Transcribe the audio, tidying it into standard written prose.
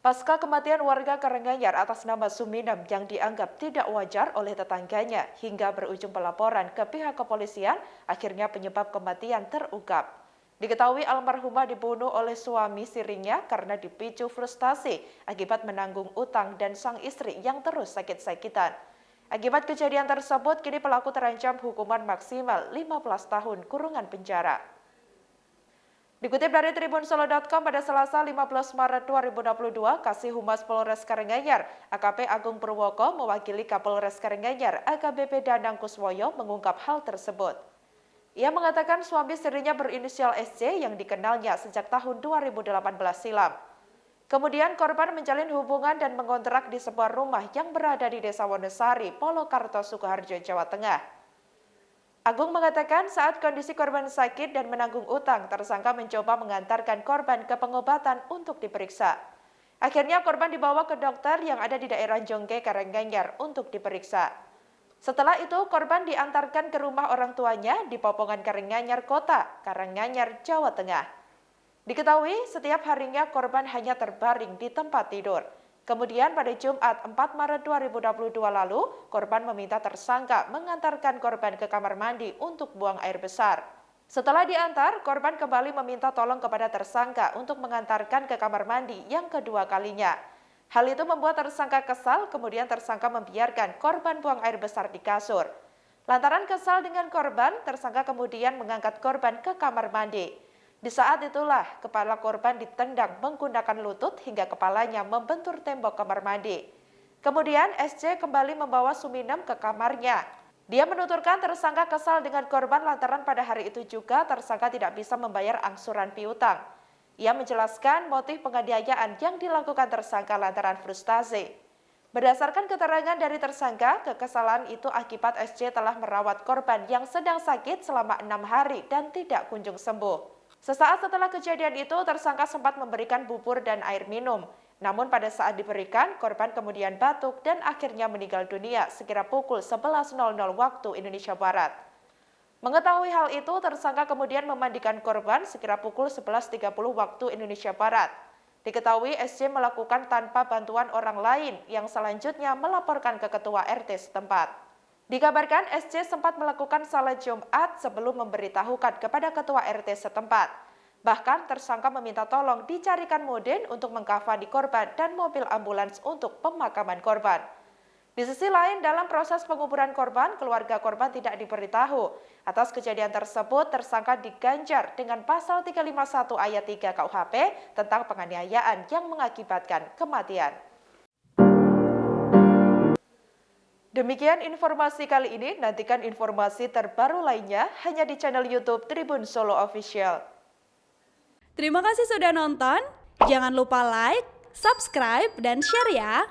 Pasca kematian warga Karanganyar atas nama Suminem yang dianggap tidak wajar oleh tetangganya hingga berujung pelaporan ke pihak kepolisian, akhirnya penyebab kematian terungkap. Diketahui almarhumah dibunuh oleh suami sirinya karena dipicu frustasi akibat menanggung utang dan sang istri yang terus sakit-sakitan. Akibat kejadian tersebut, kini pelaku terancam hukuman maksimal 15 tahun kurungan penjara. Dikutip dari tribunsolo.com pada Selasa 15 Maret 2022, Kasih Humas Polres Karanganyar, AKP Agung Purwoko mewakili Kapolres Karanganyar, AKBP Danang Kuswoyo mengungkap hal tersebut. Ia mengatakan suami sirinya berinisial SC yang dikenalnya sejak tahun 2018 silam. Kemudian korban menjalin hubungan dan mengontrak di sebuah rumah yang berada di Desa Wonosari, Polokarto, Sukoharjo, Jawa Tengah. Agung mengatakan saat kondisi korban sakit dan menanggung utang, tersangka mencoba mengantarkan korban ke pengobatan untuk diperiksa. Akhirnya korban dibawa ke dokter yang ada di daerah Jongke, Karanganyar untuk diperiksa. Setelah itu korban diantarkan ke rumah orang tuanya di Popongan Karanganyar Kota, Karanganyar, Jawa Tengah. Diketahui setiap harinya korban hanya terbaring di tempat tidur. Kemudian pada Jumat 4 Maret 2022 lalu, korban meminta tersangka mengantarkan korban ke kamar mandi untuk buang air besar. Setelah diantar, korban kembali meminta tolong kepada tersangka untuk mengantarkan ke kamar mandi yang kedua kalinya. Hal itu membuat tersangka kesal, kemudian tersangka membiarkan korban buang air besar di kasur. Lantaran kesal dengan korban, tersangka kemudian mengangkat korban ke kamar mandi. Di saat itulah, kepala korban ditendang menggunakan lutut hingga kepalanya membentur tembok kamar mandi. Kemudian SC kembali membawa Suminem ke kamarnya. Dia menuturkan tersangka kesal dengan korban lantaran pada hari itu juga tersangka tidak bisa membayar angsuran piutang. Ia menjelaskan motif penganiayaan yang dilakukan tersangka lantaran frustasi. Berdasarkan keterangan dari tersangka, kekesalan itu akibat SC telah merawat korban yang sedang sakit selama 6 hari dan tidak kunjung sembuh. Sesaat setelah kejadian itu, tersangka sempat memberikan bubur dan air minum. Namun pada saat diberikan, korban kemudian batuk dan akhirnya meninggal dunia sekira pukul 11.00 waktu Indonesia Barat. Mengetahui hal itu, tersangka kemudian memandikan korban sekira pukul 11.30 waktu Indonesia Barat. Diketahui SC melakukan tanpa bantuan orang lain yang selanjutnya melaporkan ke ketua RT setempat. Dikabarkan SC sempat melakukan salat Jumat sebelum memberitahukan kepada ketua RT setempat. Bahkan tersangka meminta tolong dicarikan mudin untuk mengkafani korban dan mobil ambulans untuk pemakaman korban. Di sisi lain, dalam proses penguburan korban, keluarga korban tidak diberitahu. Atas kejadian tersebut, tersangka diganjar dengan pasal 351 ayat 3 KUHP tentang penganiayaan yang mengakibatkan kematian. Demikian informasi kali ini, nantikan informasi terbaru lainnya hanya di channel YouTube Tribun Solo Official. Terima kasih sudah nonton, jangan lupa like, subscribe, dan share ya!